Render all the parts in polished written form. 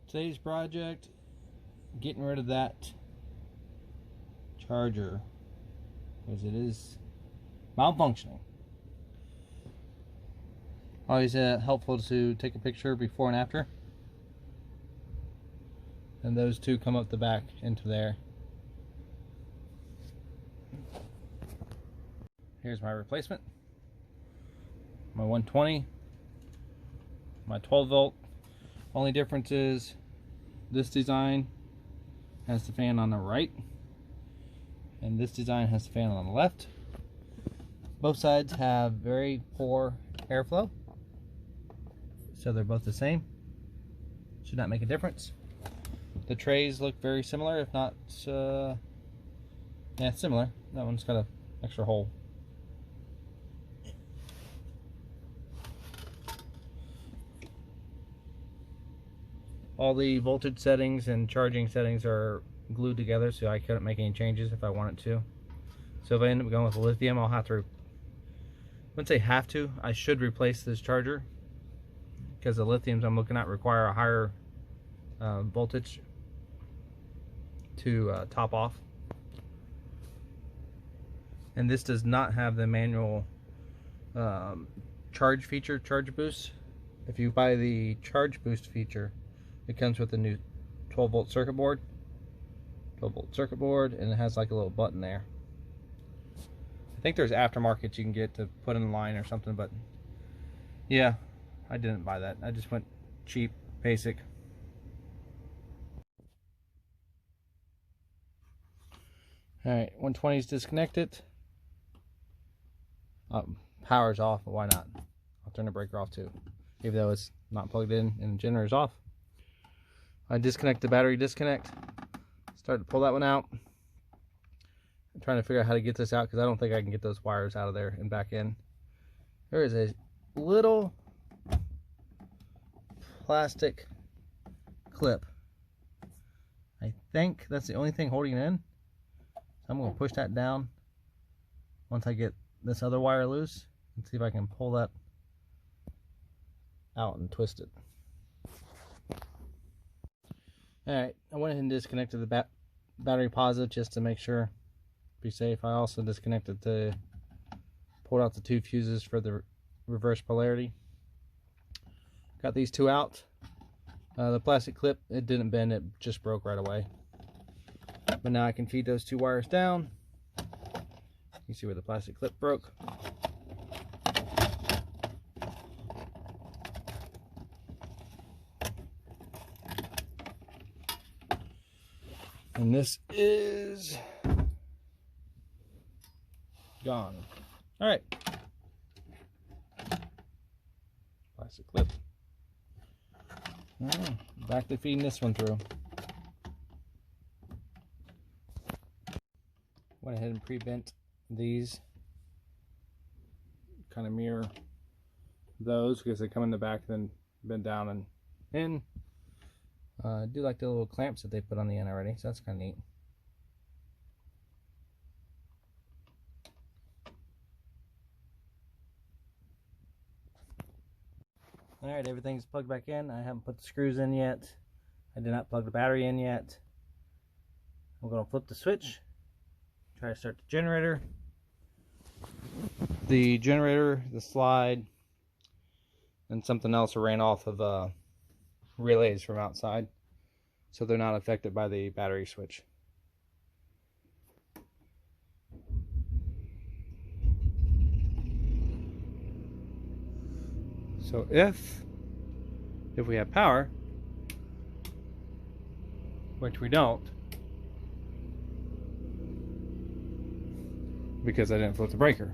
Today's project, getting rid of that charger because it is malfunctioning. Always helpful to take a picture before and after, and those two come up the back into there. Here's my replacement, my 120, my 12 volt. Only difference is this design has the fan on the right and this design has the fan on the left. Both sides have very poor airflow, so they're both the same. Should not make a difference. The trays look very similar, if not yeah, similar. That one's got an extra hole. All the voltage settings and charging settings are glued together, so I couldn't make any changes if I wanted to. So if I end up going with lithium, I'll have to, I wouldn't say have to, I should replace this charger, because the lithiums I'm looking at require a higher voltage to top off. And this does not have the manual charge feature, charge boost. If you buy the charge boost feature, it comes with a new 12 volt circuit board. 12 volt circuit board, and it has like a little button there. I think there's aftermarket you can get to put in line or something, but yeah, I didn't buy that. I just went cheap, basic. Alright, 120 is disconnected. Power's off, but why not? I'll turn the breaker off too, even though it's not plugged in and the generator's off. I disconnect the battery disconnect. Start to pull that one out. I'm trying to figure out how to get this out because I don't think I can get those wires out of there and back in. There is a little plastic clip. I think that's the only thing holding it in. So I'm going to push that down once I get this other wire loose and see if I can pull that out and twist it. Alright, I went ahead and disconnected the battery positive just to make sure, be safe. I also disconnected pulled out the two fuses for the reverse polarity. Got these two out. The plastic clip, it didn't bend, it just broke right away. But now I can feed those two wires down. You see where the plastic clip broke. And this is gone. All right. Plastic clip. Back to feeding this one through. Went ahead and pre-bent these. Kind of mirror those because they come in the back, then bend down and in. I do like the little clamps that they put on the end already, so that's kind of neat. Alright, everything's plugged back in. I haven't put the screws in yet. I did not plug the battery in yet. I'm going to flip the switch, try to start the generator. The generator, the slide, and something else ran off of relays from outside, so they're not affected by the battery switch. So if we have power, which we don't because I didn't flip the breaker.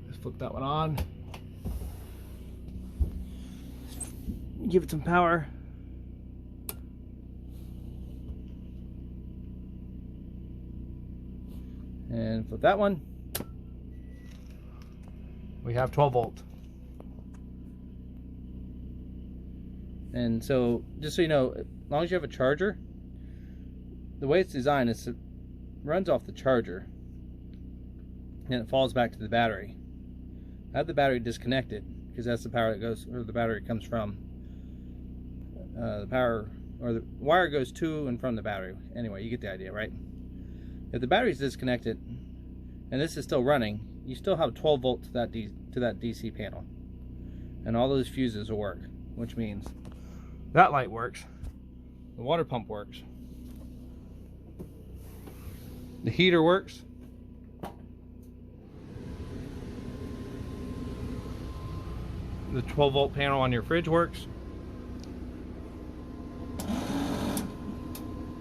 Let's flip that one on. Give it some power. And flip that one. We have 12 volt. And so, just so you know, as long as you have a charger, the way it's designed is it runs off the charger and it falls back to the battery. I have the battery disconnected because that's the power that goes, or the battery comes from. the power, or the wire goes to and from the battery. Anyway, you get the idea, right? If the battery's disconnected and this is still running, you still have 12 volts to that DC panel, and all those fuses will work, which means that light works, the water pump works, the heater works, the 12 volt panel on your fridge works,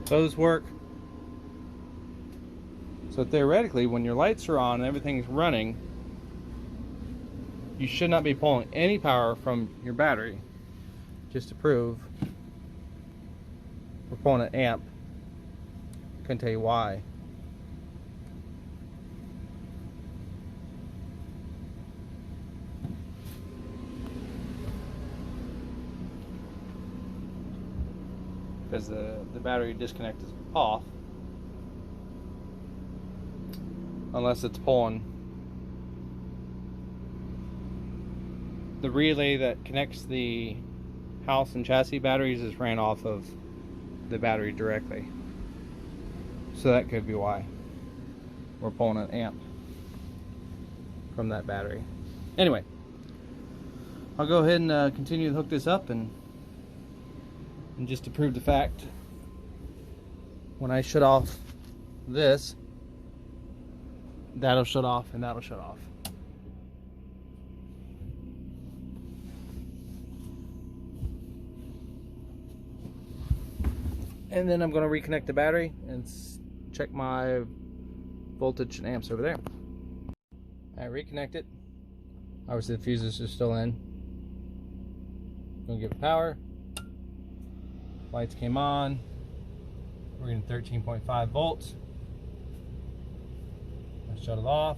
those work. So theoretically, when your lights are on and everything's running, you should not be pulling any power from your battery. Just to prove, we're pulling an amp. Couldn't tell you why. Because the battery disconnect is off. Unless it's pulling. The relay that connects the house and chassis batteries is ran off of the battery directly. So that could be why we're pulling an amp from that battery. Anyway, I'll go ahead and continue to hook this up, and just to prove the fact, when I shut off this, that'll shut off and that'll shut off. And then I'm going to reconnect the battery and check my voltage and amps over there. I reconnect it. Obviously the fuses are still in. Going to give it power. Lights came on. We're getting 13.5 volts. I shut it off.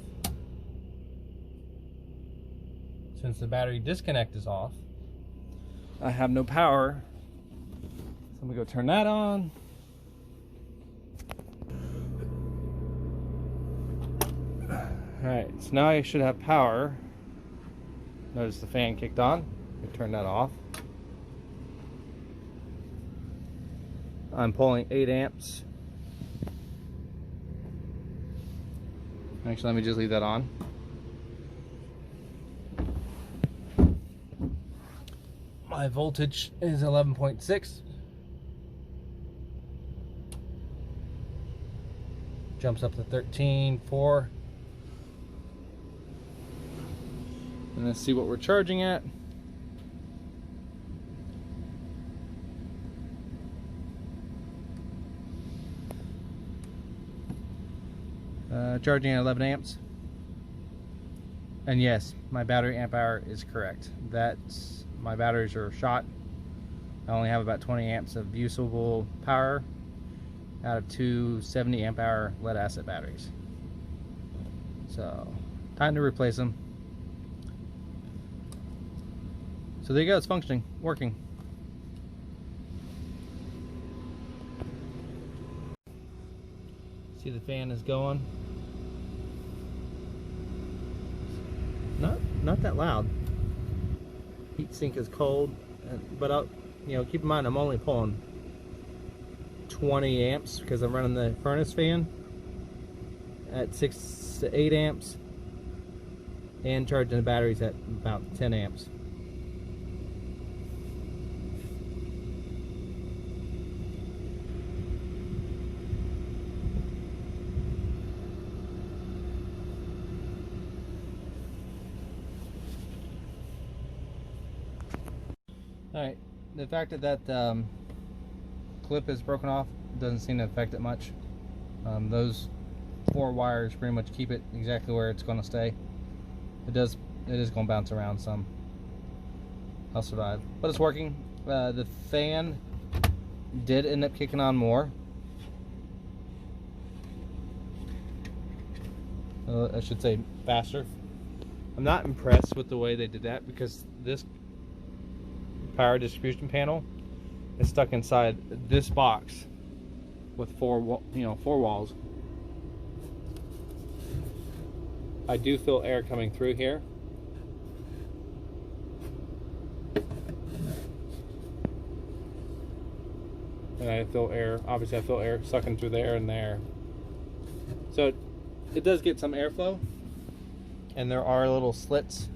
Since the battery disconnect is off, I have no power. So I'm gonna go turn that on. Alright, so now I should have power. Notice the fan kicked on. I turn that off. I'm pulling 8 amps. Actually, let me just leave that on. My voltage is 11.6. Jumps up to 13.4. And let's see what we're charging at. Charging at 11 amps. And yes, my battery amp hour is correct. My batteries are shot. I only have about 20 amps of usable power out of two 70 amp hour lead acid batteries. So, time to replace them. So there you go, it's functioning, working. See, the fan is going. Not that loud. Heat sink is cold, but keep in mind I'm only pulling 20 amps because I'm running the furnace fan at 6 to 8 amps and charging the batteries at about 10 amps. Alright, the fact that clip is broken off doesn't seem to affect it much. Those 4 wires pretty much keep it exactly where it's going to stay. It is going to bounce around some. I'll survive, but it's working. The fan did end up kicking on more. I should say faster. I'm not impressed with the way they did that because this power distribution panel is stuck inside this box with 4 walls. I do feel air coming through here. and I feel air. Obviously, I feel air sucking through there and there. So it does get some airflow, and there are little slits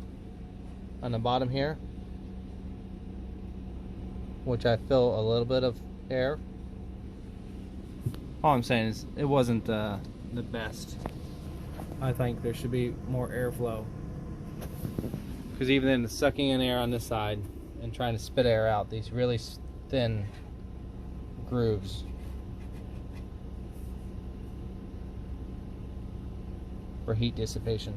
on the bottom here, which I feel a little bit of air. All I'm saying is it wasn't the best. I think there should be more airflow, because even then, the sucking in air on this side and trying to spit air out, these really thin grooves for heat dissipation.